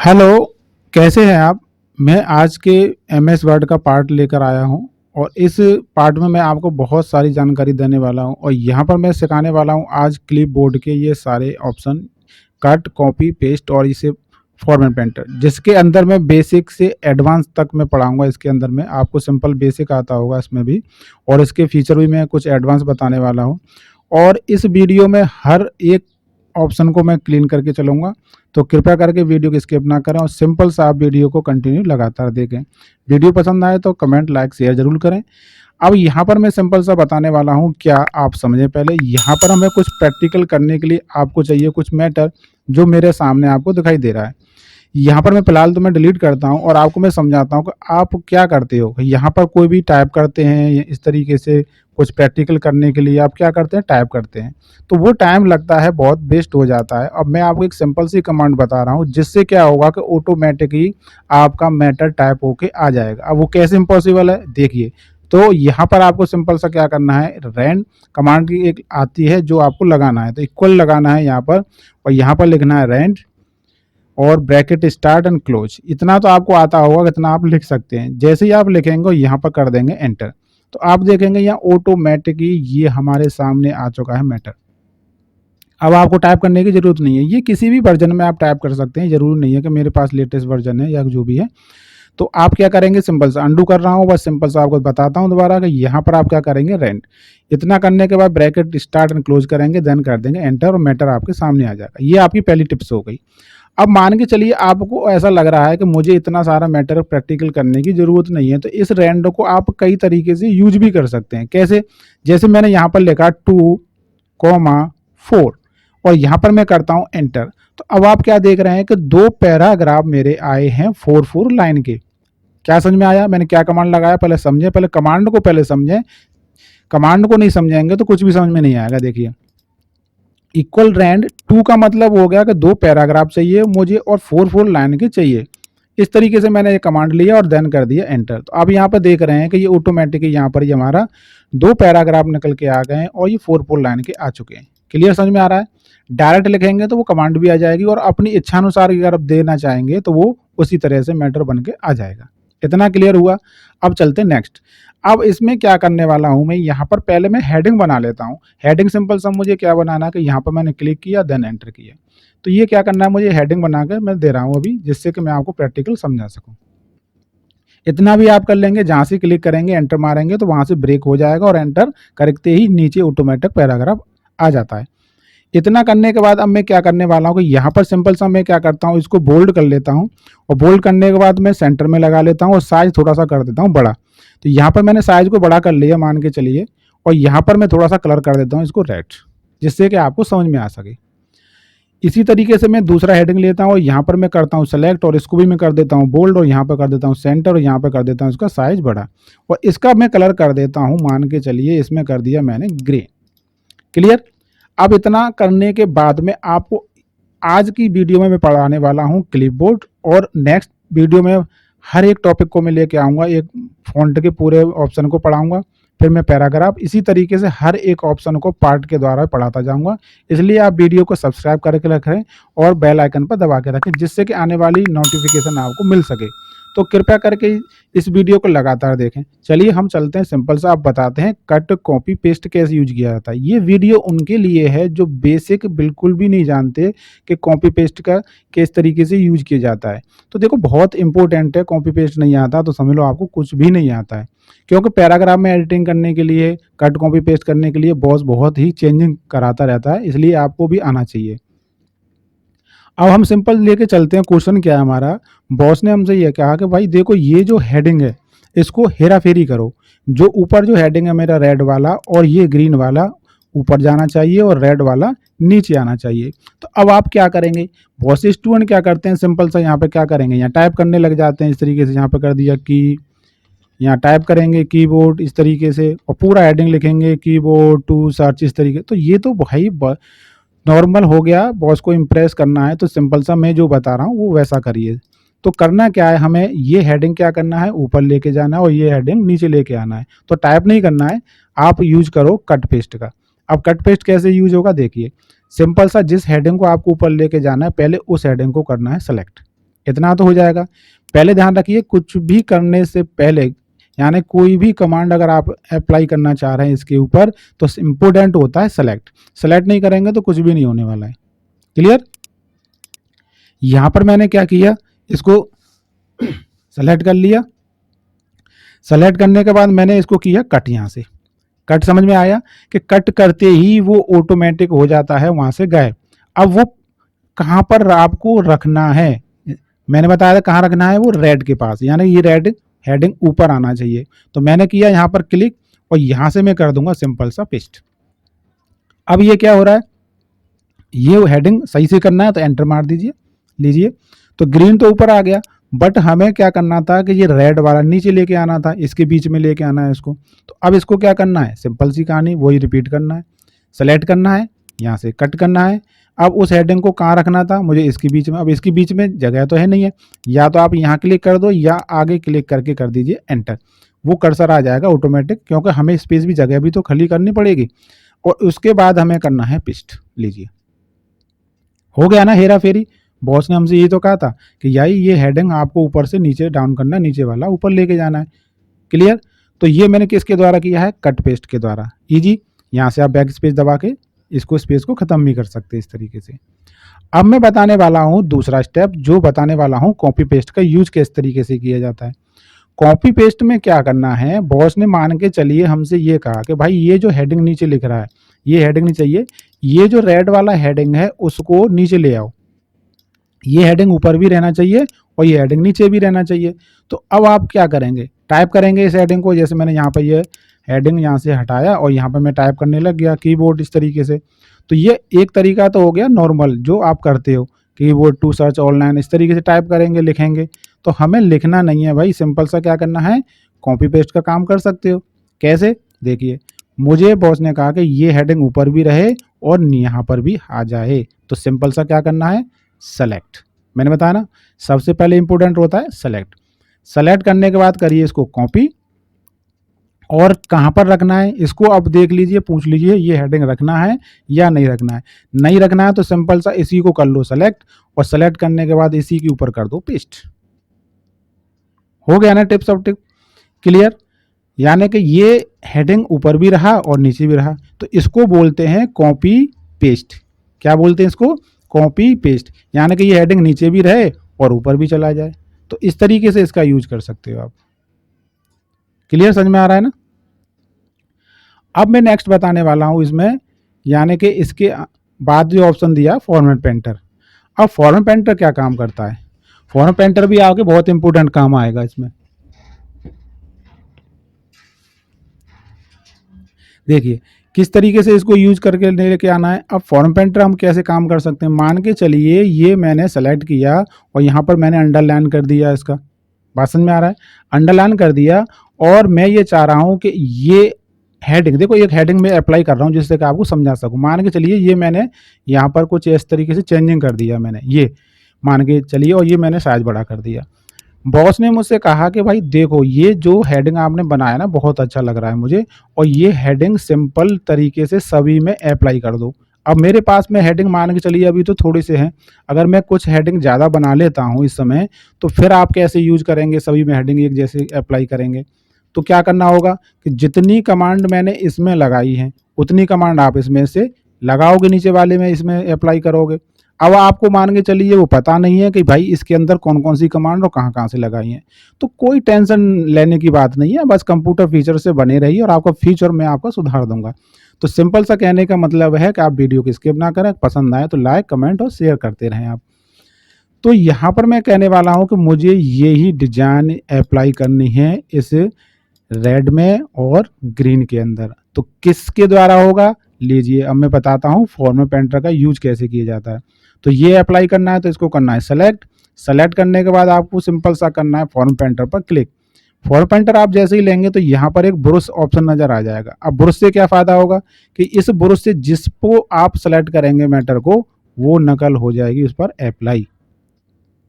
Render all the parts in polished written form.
Hello, कैसे हैं आप? मैं आज के एमएस वर्ड का पार्ट लेकर आया हूँ और इस पार्ट में मैं आपको बहुत सारी जानकारी देने वाला हूँ और यहाँ पर मैं सिखाने वाला हूँ आज क्लिपबोर्ड के ये सारे ऑप्शन कट, कॉपी, पेस्ट और इसे फॉर्मेट पेंटर जिसके अंदर मैं बेसिक से एडवांस तक मैं पढ़ाऊँगा इसके अंदर में। आपको सिंपल बेसिक आता होगा इसमें भी और इसके फीचर भी मैं कुछ एडवांस बताने वाला हूँ और इस वीडियो में हर एक ऑप्शन को मैं क्लीन करके चलूँगा। तो कृपया करके वीडियो को स्किप ना करें और सिंपल सा आप वीडियो को कंटिन्यू लगातार देखें। वीडियो पसंद आए तो कमेंट, लाइक, शेयर ज़रूर करें। अब यहाँ पर मैं सिंपल सा बताने वाला हूँ, क्या आप समझें पहले। यहाँ पर हमें कुछ प्रैक्टिकल करने के लिए आपको चाहिए कुछ मैटर जो मेरे सामने आपको दिखाई दे रहा है। यहाँ पर मैं फ़िलहाल तो मैं डिलीट करता हूँ और आपको मैं समझाता हूँ कि आप क्या करते हो। यहाँ पर कोई भी टाइप करते हैं इस तरीके से कुछ प्रैक्टिकल करने के लिए आप क्या करते हैं, टाइप करते हैं। तो वो टाइम लगता है, बहुत वेस्ट हो जाता है। अब मैं आपको एक सिंपल सी कमांड बता रहा हूँ जिससे क्या होगा कि ऑटोमेटिक ही आपका मैटर टाइप होके आ जाएगा। अब वो कैसे इम्पॉसिबल है देखिए। तो यहाँ पर आपको सिंपल सा क्या करना है, रैंड कमांड की एक आती है जो आपको लगाना है। तो इक्वल लगाना है यहाँ पर और यहाँ पर लिखना है रैंड और ब्रैकेट स्टार्ट एंड क्लोज। इतना तो आपको आता होगा, इतना आप लिख सकते हैं। जैसे ही आप लिखेंगे यहाँ पर कर देंगे एंटर, तो आप देखेंगे यहाँ ऑटोमेटिकली ये हमारे सामने आ चुका है मैटर। अब आपको टाइप करने की जरूरत नहीं है, ये किसी भी वर्जन में आप टाइप कर सकते हैं। जरूरी नहीं है कि मेरे पास लेटेस्ट वर्जन है या जो भी है। तो आप क्या करेंगे, सिंपल सा अंडू कर रहा हूँ, बस सिंपल सा आपको बताता हूँ दोबारा कि यहाँ पर आप क्या करेंगे, रेंट। इतना करने के बाद ब्रैकेट स्टार्ट एंड क्लोज करेंगे, देन कर देंगे एंटर और मैटर आपके सामने आ जाएगा। ये आपकी पहली टिप्स हो गई। अब मान के चलिए आपको ऐसा लग रहा है कि मुझे इतना सारा मैटर प्रैक्टिकल करने की ज़रूरत नहीं है, तो इस रैंड को आप कई तरीके से यूज भी कर सकते हैं। कैसे, जैसे मैंने यहाँ पर लिखा 2,4 और यहाँ पर मैं करता हूँ एंटर। तो अब आप क्या देख रहे हैं कि दो पैराग्राफ मेरे आए हैं 4 लाइन के। क्या समझ में आया मैंने क्या कमांड लगाया, पहले समझे, पहले कमांड को पहले समझें। कमांड को नहीं समझेंगे तो कुछ भी समझ में नहीं आएगा। देखिए, इक्वल रैंड 2 का मतलब हो गया कि दो पैराग्राफ चाहिए मुझे और 4 लाइन के चाहिए। इस तरीके से मैंने ये कमांड लिया और देन कर दिया एंटर। तो अब यहाँ पर देख रहे हैं कि ये ऑटोमेटिक यहाँ पर ये हमारा दो पैराग्राफ निकल के आ गए हैं और ये 4 लाइन के आ चुके हैं। क्लियर समझ में आ रहा है। डायरेक्ट लिखेंगे तो वो कमांड भी आ जाएगी और अपनी इच्छानुसार अगर आप देना चाहेंगे तो वो उसी तरह से मैटर बन के आ जाएगा। इतना क्लियर हुआ। अब चलते नेक्स्ट। अब इसमें क्या करने वाला हूं मैं, यहाँ पर पहले मैं हेडिंग बना लेता हूं। हेडिंग सिंपल सा मुझे क्या बनाना है कि यहाँ पर मैंने क्लिक किया देन एंटर किया। तो ये क्या करना है, मुझे हेडिंग बना के मैं दे रहा हूँ अभी, जिससे कि मैं आपको प्रैक्टिकल समझा सकूँ। इतना भी आप कर लेंगे, जहाँ से क्लिक करेंगे एंटर मारेंगे तो वहां से ब्रेक हो जाएगा और एंटर करते ही नीचे ऑटोमेटिक पैराग्राफ आ जाता है। इतना करने के बाद अब मैं क्या करने वाला हूँ कि यहाँ पर सिंपल सा मैं क्या करता हूँ, इसको बोल्ड कर लेता हूँ और बोल्ड करने के बाद मैं सेंटर में लगा लेता हूँ और साइज थोड़ा सा कर देता हूँ बड़ा। तो यहाँ पर मैंने साइज को बड़ा कर लिया मान के चलिए और यहाँ पर मैं थोड़ा सा कलर कर देता हूँ इसको रेड, जिससे कि आपको समझ में आ सके। इसी तरीके से मैं दूसरा हेडिंग लेता हूँ और यहाँ पर मैं करता हूँ सेलेक्ट और इसको भी मैं कर देता हूँ बोल्ड और यहाँ पर कर देता हूँ सेंटर और यहाँ पर कर देता हूँ इसका साइज बड़ा और इसका मैं कलर कर देता हूँ, मान के चलिए इसमें कर दिया मैंने ग्रे। क्लियर। अब इतना करने के बाद में आपको आज की वीडियो में मैं पढ़ाने वाला हूं क्लिपबोर्ड और नेक्स्ट वीडियो में हर एक टॉपिक को मैं लेके आऊंगा, एक फॉन्ट के पूरे ऑप्शन को पढ़ाऊंगा, फिर मैं पैराग्राफ, इसी तरीके से हर एक ऑप्शन को पार्ट के द्वारा पढ़ाता जाऊंगा। इसलिए आप वीडियो को सब्सक्राइब करके रखें और बेल आइकन पर दबा के रखें, जिससे कि आने वाली नोटिफिकेशन आपको मिल सके। तो कृपया करके इस वीडियो को लगातार देखें। चलिए हम चलते हैं, सिंपल सा आप बताते हैं कट, कॉपी, पेस्ट कैसे यूज किया जाता है। ये वीडियो उनके लिए है जो बेसिक बिल्कुल भी नहीं जानते कि कॉपी पेस्ट का किस तरीके से यूज किया जाता है। तो देखो बहुत इंपॉर्टेंट है, कॉपी पेस्ट नहीं आता तो समझ लो आपको कुछ भी नहीं आता है, क्योंकि पैराग्राफ में एडिटिंग करने के लिए, कट कॉपी पेस्ट करने के लिए बॉस बहुत ही चेंजिंग कराता रहता है, इसलिए आपको भी आना चाहिए। अब हम सिंपल लेके चलते हैं। क्वेश्चन क्या है हमारा, बॉस ने हमसे ये कहा कि भाई देखो ये जो हेडिंग है इसको हेरा फेरी करो। जो ऊपर जो हेडिंग है मेरा रेड वाला और ये ग्रीन वाला ऊपर जाना चाहिए और रेड वाला नीचे आना चाहिए। तो अब आप क्या करेंगे, बॉस स्टूडेंट क्या करते हैं, सिंपल सा यहाँ पे क्या करेंगे, यहाँ टाइप करने लग जाते हैं। इस तरीके से यहाँ पे कर दिया की, यहाँ टाइप करेंगे कीबोर्ड इस तरीके से और पूरा हेडिंग लिखेंगे कीबोर्ड टू सर्च इस तरीके। तो ये तो भाई नॉर्मल हो गया, बॉस को इम्प्रेस करना है तो सिंपल सा मैं जो बता रहा हूँ वो वैसा करिए। तो करना क्या है, हमें ये हेडिंग क्या करना है, ऊपर लेके जाना है और ये हेडिंग नीचे लेके आना है। तो टाइप नहीं करना है, आप यूज करो कट पेस्ट का। अब कट पेस्ट कैसे यूज होगा देखिए, सिंपल सा जिस हेडिंग को आपको ऊपर लेके जाना है पहले उस हेडिंग को करना है सेलेक्ट। इतना तो हो जाएगा। पहले ध्यान रखिए कुछ भी करने से पहले, यानी कोई भी कमांड अगर आप अप्लाई करना चाह रहे हैं इसके ऊपर, तो इम्पोर्टेंट होता है सेलेक्ट। सेलेक्ट नहीं करेंगे तो कुछ भी नहीं होने वाला है। क्लियर? यहां पर मैंने क्या किया, इसको सेलेक्ट कर लिया। सेलेक्ट करने के बाद मैंने इसको किया कट। यहां से कट समझ में आया कि कट करते ही वो ऑटोमेटिक हो जाता है वहां से गायब। अब वो कहां पर आपको रखना है, मैंने बताया था कहां रखना है, वो रेड के पास, यानी ये रेड हेडिंग ऊपर आना चाहिए। तो मैंने किया यहां पर क्लिक और यहां से मैं कर दूंगा सिंपल सा पेस्ट। अब ये क्या हो रहा है, ये हेडिंग सही से करना है तो एंटर मार दीजिए, लीजिए। तो ग्रीन तो ऊपर आ गया, बट हमें क्या करना था कि ये रेड वाला नीचे लेके आना था, इसके बीच में लेके आना है इसको। तो अब इसको क्या करना है, सिंपल सी कहानी, वही रिपीट करना है। सेलेक्ट करना है, यहाँ से कट करना है। अब उस हेडिंग को कहाँ रखना था मुझे, इसके बीच में। अब इसके बीच में जगह तो है नहीं है, या तो आप यहाँ क्लिक कर दो या आगे क्लिक करके कर दीजिए एंटर, वो कर्सर आ जाएगा ऑटोमेटिक, क्योंकि हमें स्पेस भी जगह भी तो खाली करनी पड़ेगी। और उसके बाद हमें करना है पेस्ट। लीजिए, हो गया ना हेरा फेरी। बॉस ने हमसे ये तो कहा था कि याई ये हेडिंग आपको ऊपर से नीचे डाउन करना है, नीचे वाला ऊपर लेके जाना है। क्लियर? तो ये मैंने किसके द्वारा किया है, कट पेस्ट के द्वारा। इजी। यहाँ से आप बैक स्पेस दबा के इसको स्पेस को खत्म भी कर सकते हैं इस तरीके से। अब मैं बताने वाला हूँ दूसरा स्टेप, जो बताने वाला हूँ कॉपी पेस्ट का यूज किस तरीके से किया जाता है। कॉपी पेस्ट में क्या करना है, बॉस ने मान के चलिए हमसे ये कहा कि भाई ये जो हेडिंग नीचे लिख रहा है, ये हेडिंग नहीं चाहिए, ये जो रेड वाला हेडिंग है उसको नीचे ले आओ, ये हेडिंग ऊपर भी रहना चाहिए और ये हेडिंग नीचे भी रहना चाहिए। तो अब आप क्या करेंगे, टाइप करेंगे इस हेडिंग को। जैसे मैंने यहाँ पर ये हेडिंग यहाँ से हटाया और यहाँ पर मैं टाइप करने लग गया कीबोर्ड इस तरीके से। तो ये एक तरीका तो हो गया नॉर्मल जो आप करते हो, कीबोर्ड टू सर्च ऑनलाइन इस तरीके से टाइप करेंगे, लिखेंगे। तो हमें लिखना नहीं है भाई, सिंपल सा क्या करना है, कॉपी पेस्ट का काम कर सकते हो। कैसे, देखिए, मुझे बॉस ने कहा कि ये हेडिंग ऊपर भी रहे और यहाँ पर भी आ जाए। तो सिंपल सा क्या करना है, सेलेक्ट। मैंने बताया ना, सबसे पहले इंपॉर्टेंट होता है सेलेक्ट। सेलेक्ट करने के बाद करिए इसको कॉपी, और कहां पर रखना है इसको अब देख लीजिए, पूछ लीजिए ये हेडिंग रखना है या नहीं रखना है। नहीं रखना है तो सिंपल सा इसी को कर लो सेलेक्ट, और सेलेक्ट करने के बाद इसी के ऊपर कर दो पेस्ट। हो गया ना टिप्स ऑफ टिप। क्लियर? यानी कि ये हेडिंग ऊपर भी रहा और नीचे भी रहा, तो इसको बोलते हैं कॉपी पेस्ट। क्या बोलते हैं इसको, कॉपी पेस्ट। यानी कि ये हेडिंग नीचे भी रहे और ऊपर भी चला जाए। तो इस तरीके से इसका यूज कर सकते हो आप। क्लियर, समझ में आ रहा है ना? अब मैं नेक्स्ट बताने वाला हूं इसमें, यानी कि इसके बाद जो ऑप्शन दिया फॉर्मेट पेंटर। अब फॉर्मेट पेंटर क्या काम करता है, फॉर्मेट पेंटर भी आगे बहुत इंपॉर्टेंट काम आएगा इसमें। देखिए किस तरीके से इसको यूज करके लेके आना है। अब फॉर्म पेंटर हम कैसे काम कर सकते हैं, मान के चलिए ये मैंने सेलेक्ट किया और यहाँ पर मैंने अंडरलाइन कर दिया, इसका बात समझ में आ रहा है, अंडरलाइन कर दिया। और मैं ये चाह रहा हूँ कि ये हेडिंग, देखो एक हेडिंग में अप्लाई कर रहा हूँ जिससे कि आपको समझा सकूँ। मान के चलिए ये मैंने यहाँ पर कुछ इस तरीके से चेंजिंग कर दिया मैंने, ये मान के चलिए, और ये मैंने साइज बड़ा कर दिया। बॉस ने मुझसे कहा कि भाई देखो ये जो हेडिंग आपने बनाया ना बहुत अच्छा लग रहा है मुझे, और ये हेडिंग सिंपल तरीके से सभी में अप्लाई कर दो। अब मेरे पास में हेडिंग मान के चलिए अभी तो थोड़ी से हैं, अगर मैं कुछ हेडिंग ज़्यादा बना लेता हूँ इस समय, तो फिर आप कैसे यूज करेंगे, सभी में हेडिंग एक जैसे अप्लाई करेंगे। तो क्या करना होगा कि जितनी कमांड मैंने इसमें लगाई है उतनी कमांड आप इसमें से लगाओगे, नीचे वाले में इसमें अप्लाई करोगे। अब आपको मान के चलिए वो पता नहीं है कि भाई इसके अंदर कौन कौन सी कमांड और कहाँ कहाँ से लगाई हैं, तो कोई टेंशन लेने की बात नहीं है, बस कंप्यूटर फीचर से बने रहिए और आपका फीचर मैं आपका सुधार दूंगा। तो सिंपल सा कहने का मतलब है कि आप वीडियो को स्किप ना करें, पसंद आए तो लाइक कमेंट और शेयर करते रहें आप। तो यहाँ पर मैं कहने वाला हूँ कि मुझे यही डिजाइन अप्लाई करनी है इस रेड में और ग्रीन के अंदर। तो किसके द्वारा होगा, लीजिए अब मैं बताता हूँ फॉर्मेट पेंटर का यूज कैसे किया जाता है। तो ये अप्लाई करना है तो इसको करना है सेलेक्ट। सेलेक्ट करने के बाद आपको सिंपल सा करना है फॉर्मेट पेंटर पर क्लिक। फॉर्मेट पेंटर आप जैसे ही लेंगे तो यहाँ पर एक ब्रश ऑप्शन नजर आ जाएगा। अब ब्रश से क्या फायदा होगा कि इस ब्रश से जिसको आप सेलेक्ट करेंगे मैटर को, वो नकल हो जाएगी उस पर अप्लाई।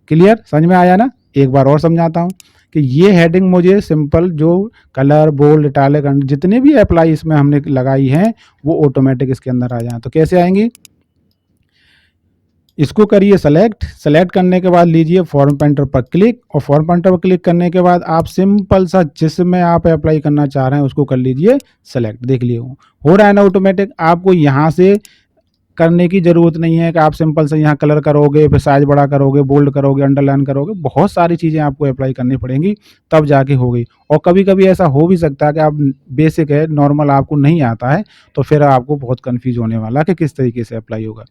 क्लियर, समझ में आया ना? एक बार और समझाता हूँ कि ये हेडिंग मुझे सिंपल जो कलर बोल्ड इटालिक जितने भी अप्लाई इसमें हमने लगाई हैं वो ऑटोमेटिक इसके अंदर आ जाए। तो कैसे आएंगी, इसको करिए सेलेक्ट, सेलेक्ट करने के बाद लीजिए फॉर्म पेंटर पर क्लिक, और फॉर्म पेंटर पर क्लिक करने के बाद आप सिंपल सा जिसमें आप अप्लाई करना चाह रहे हैं उसको कर लीजिए सेलेक्ट। देख लिए हो रहा है ना ऑटोमेटिक। आपको यहाँ से करने की ज़रूरत नहीं है कि आप सिंपल से यहाँ कलर करोगे, फिर साइज़ बड़ा करोगे, बोल्ड करोगे, अंडरलाइन करोगे, बहुत सारी चीज़ें आपको अप्लाई करनी पड़ेंगी तब जाके होगी। और कभी-कभी ऐसा हो भी सकता है कि आप बेसिक है, नॉर्मल आपको नहीं आता है, तो फिर आपको बहुत कन्फ्यूज़ होने वाला है कि किस तरीके से अप्लाई होगा।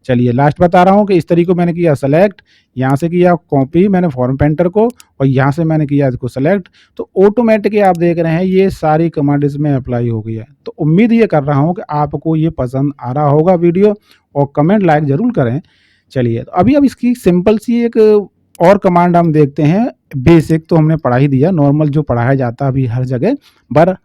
चलिए लास्ट बता रहा हूँ कि इस तरीके को मैंने किया सेलेक्ट, यहाँ से किया कॉपी मैंने फॉर्म पेंटर को, और यहाँ से मैंने किया इसको सेलेक्ट, तो ऑटोमेटिकली आप देख रहे हैं ये सारी कमांड इसमें अप्लाई हो गई है। तो उम्मीद ये कर रहा हूँ कि आपको ये पसंद आ रहा होगा वीडियो, और कमेंट लाइक ज़रूर करें। चलिए तो अभी अब इसकी सिंपल सी एक और कमांड हम देखते हैं। बेसिक तो हमने पढ़ा ही दिया, नॉर्मल जो पढ़ाया जाता है अभी हर जगह, पर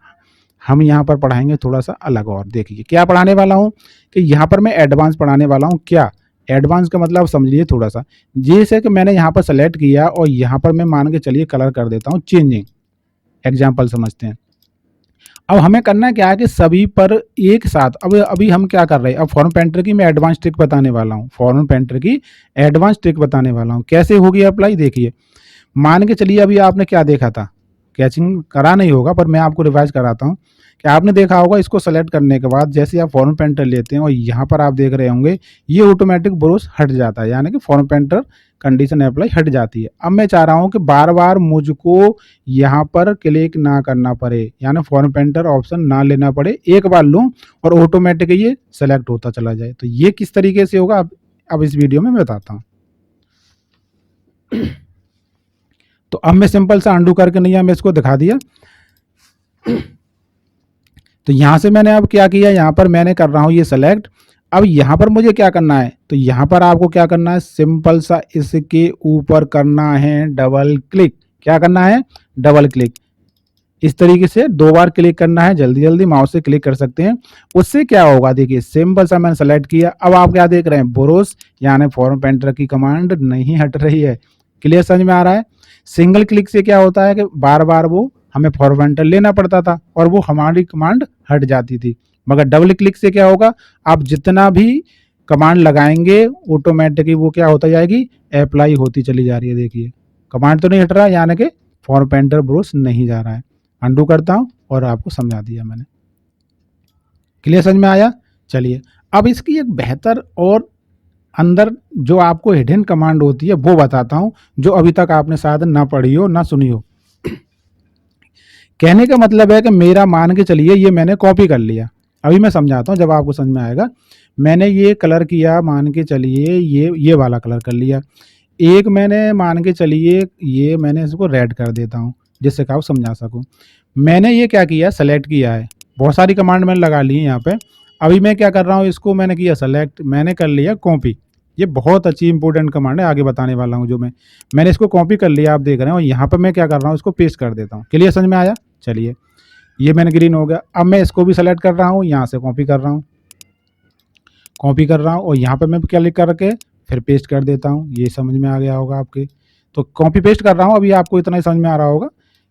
हम यहाँ पर पढ़ाएंगे थोड़ा सा अलग। और देखिए क्या पढ़ाने वाला हूँ कि यहाँ पर मैं एडवांस पढ़ाने वाला हूँ। क्या एडवांस का मतलब समझिए थोड़ा सा, जैसे कि मैंने यहाँ पर सेलेक्ट किया और यहाँ पर मैं मान के चलिए कलर कर देता हूँ चेंजिंग। एग्जाम्पल समझते हैं। अब हमें करना क्या है कि सभी पर एक साथ, अब अभी हम क्या कर रहे हैं, अब फॉर्म पेंटर की मैं एडवांस ट्रिक बताने वाला हूँ। फॉर्म पेंटर की एडवांस ट्रिक बताने वाला हूँ कैसे होगी अप्लाई। देखिए मान के चलिए अभी आपने क्या देखा था, कैचिंग करा नहीं होगा पर मैं आपको रिवाइज कराता हूँ कि आपने देखा होगा इसको सेलेक्ट करने के बाद जैसे आप फॉर्म पेंटर लेते हैं और यहाँ पर आप देख रहे होंगे ये ऑटोमेटिक ब्रश हट जाता है, यानी कि फॉर्म पेंटर कंडीशन अप्लाई हट जाती है। अब मैं चाह रहा हूँ कि बार बार मुझको यहाँ पर क्लिक ना करना पड़े, यानी फॉर्म पेंटर ऑप्शन ना लेना पड़े, एक बार लूँ और ऑटोमेटिक ये सेलेक्ट होता चला जाए। तो ये किस तरीके से होगा अब इस वीडियो में मैं बताता हूँ। तो अब मैं सिंपल सा अंडू करके नहीं है मैं इसको दिखा दिया। तो यहाँ से मैंने अब क्या किया, यहाँ पर मैंने कर रहा हूँ ये सेलेक्ट। अब यहाँ पर मुझे क्या करना है, तो यहाँ पर आपको क्या करना है, सिंपल सा इसके ऊपर करना है डबल क्लिक। क्या करना है, डबल क्लिक। इस तरीके से 2 बार क्लिक करना है, जल्दी जल्दी माउस से क्लिक कर सकते हैं। उससे क्या होगा, देखिए सिंपल सा मैंने सेलेक्ट किया। अब आप क्या देख रहे हैं, ब्रश यानी फॉर्म पेंटर की कमांड नहीं हट रही है। क्लियर समझ में आ रहा है। सिंगल क्लिक से क्या होता है कि बार बार वो हमें फॉर्म पेंटर लेना पड़ता था और वो हमारी कमांड हट जाती थी। मगर डबल क्लिक से क्या होगा, आप जितना भी कमांड लगाएंगे ऑटोमेटिकली वो क्या होता जाएगी, अप्लाई होती चली जा रही है। देखिए कमांड तो नहीं हट रहा है, यानी कि फॉर्म पेंटर ब्रश नहीं जा रहा है। अंडू करता हूं और आपको समझा दिया मैंने। क्लियर समझ में आया। चलिए अब इसकी एक बेहतर और अंदर जो आपको हिडन कमांड होती है वो बताता हूं, जो अभी तक आपने शायद ना पढ़ी हो ना सुनी हो। कहने का मतलब है कि मेरा मान के चलिए ये मैंने कॉपी कर लिया। अभी मैं समझाता हूँ जब आपको समझ में आएगा। मैंने ये कलर किया, मान के चलिए ये वाला कलर कर लिया। एक मैंने मान के चलिए ये मैंने इसको रेड कर देता हूँ जिससे कि आप समझा सकूँ। मैंने ये क्या किया, सेलेक्ट किया है। बहुत सारी कमांड मैंने लगा ली है यहाँ पे। अभी मैं क्या कर रहा हूँ, इसको मैंने किया सेलेक्ट, मैंने कर लिया कॉपी। ये बहुत अच्छी इंपॉर्टेंट कमांड है, आगे बताने वाला हूँ जो मैंने इसको कॉपी कर लिया, आप देख रहे हैं। और यहाँ पर मैं क्या कर रहा हूँ, इसको पेस्ट कर देता हूँ। क्लियर समझ में आया। चलिए ये मैंने ग्रीन हो गया। अब मैं इसको भी सेलेक्ट कर रहा हूँ, यहाँ से कॉपी कर रहा हूँ, कॉपी कर रहा हूँ और यहाँ पर मैं क्लिक करके फिर पेस्ट कर देता हूँ। ये समझ में आ गया होगा आपके। तो कॉपी पेस्ट कर रहा हूँ, अभी आपको इतना ही समझ में आ रहा होगा।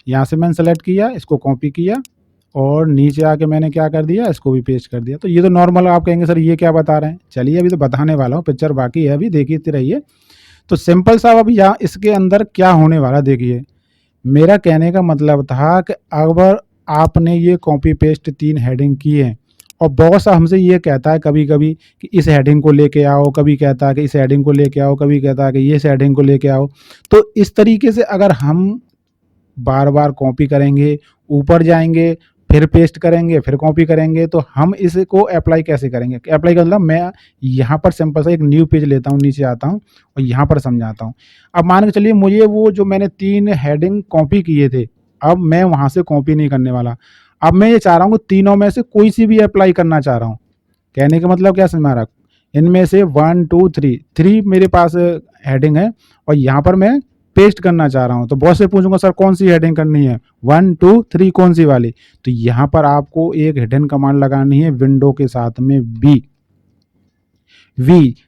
यहाँ से मैंने सेलेक्ट किया, इसको कॉपी किया और नीचे आके मैंने क्या कर दिया, इसको भी पेस्ट कर दिया। तो ये तो नॉर्मल, आप कहेंगे सर ये क्या बता रहे हैं। चलिए अभी तो बताने वाला हूँ, पिक्चर बाकी है, अभी देखते रहिए। तो सिंपल सा अब यहाँ इसके अंदर क्या होने वाला, देखिए मेरा कहने का मतलब था कि अगर आपने ये कॉपी पेस्ट 3 हेडिंग की है और बॉस हमसे ये कहता है कभी कभी कि इस हेडिंग को लेके आओ, कभी कहता है कि इस हेडिंग को लेके आओ, कभी कहता है कि ये हेडिंग को लेके आओ। तो इस तरीके से अगर हम बार बार कॉपी करेंगे, ऊपर जाएंगे, फिर पेस्ट करेंगे, फिर कॉपी करेंगे, तो हम इसको अप्लाई कैसे करेंगे। अप्लाई का मतलब मैं यहाँ पर सिंपल सा एक न्यू पेज लेता हूँ, नीचे आता हूँ और यहाँ पर समझाता हूँ। अब मान के चलिए मुझे वो जो मैंने 3 हेडिंग कॉपी किए थे, अब मैं वहाँ से कॉपी नहीं करने वाला। अब मैं ये चाह रहा हूँ कि तीनों में से कोई सी भी अप्लाई करना चाह रहा हूँ। कहने का मतलब क्या समझ में आ रहा है, इनमें से 1 2 3 मेरे पास हेडिंग है और यहाँ पर मैं पेस्ट करना चाह रहा हूँ। तो बॉस से पूछूंगा सर कौन सी हेडिंग करनी है, 1 2 3 कौन सी वाली। तो यहाँ पर आपको एक हिडन कमांड लगानी है विंडो के साथ में वी।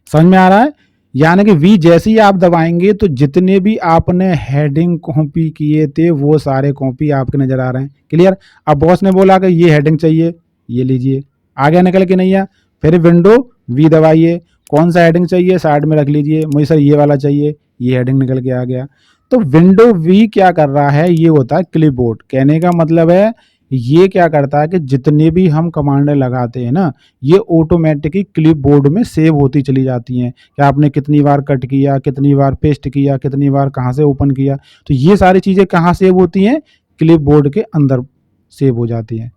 समझ में आ रहा है। यानी कि वी जैसे ही आप दबाएंगे तो जितने भी आपने हेडिंग कॉपी किए थे वो सारे कॉपी आपके नजर आ रहे हैं। क्लियर। अब बॉस ने बोला कि ये हेडिंग चाहिए, ये लीजिए, आ गया निकल के नहीं है। फिर विंडो वी दबाइए, कौन सा हेडिंग चाहिए साइड में रख लीजिए, मुझे सर ये वाला चाहिए, ये हेडिंग निकल के आ गया। तो विंडो वी क्या कर रहा है, ये होता है क्लिपबोर्ड। कहने का मतलब है ये क्या करता है कि जितने भी हम कमांड लगाते हैं ना, ये ऑटोमेटिकली क्लिपबोर्ड में सेव होती चली जाती हैं कि आपने कितनी बार कट किया, कितनी बार पेस्ट किया, कितनी बार कहाँ से ओपन किया। तो ये सारी चीज़ें कहाँ सेव होती हैं, क्लिपबोर्ड के अंदर सेव हो जाती हैं।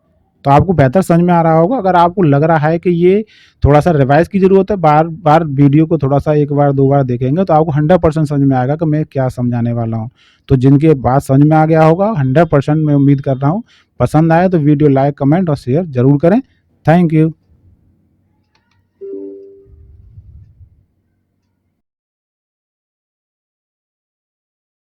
तो आपको बेहतर समझ में आ रहा होगा। अगर आपको लग रहा है कि ये थोड़ा सा रिवाइज की ज़रूरत है, बार बार वीडियो को थोड़ा सा एक बार दो बार देखेंगे तो आपको 100% समझ में आएगा कि मैं क्या समझाने वाला हूँ। तो जिनके बात समझ में आ गया होगा 100% मैं उम्मीद कर रहा हूँ। पसंद आए तो वीडियो लाइक, कमेंट और शेयर ज़रूर करें। Thank you.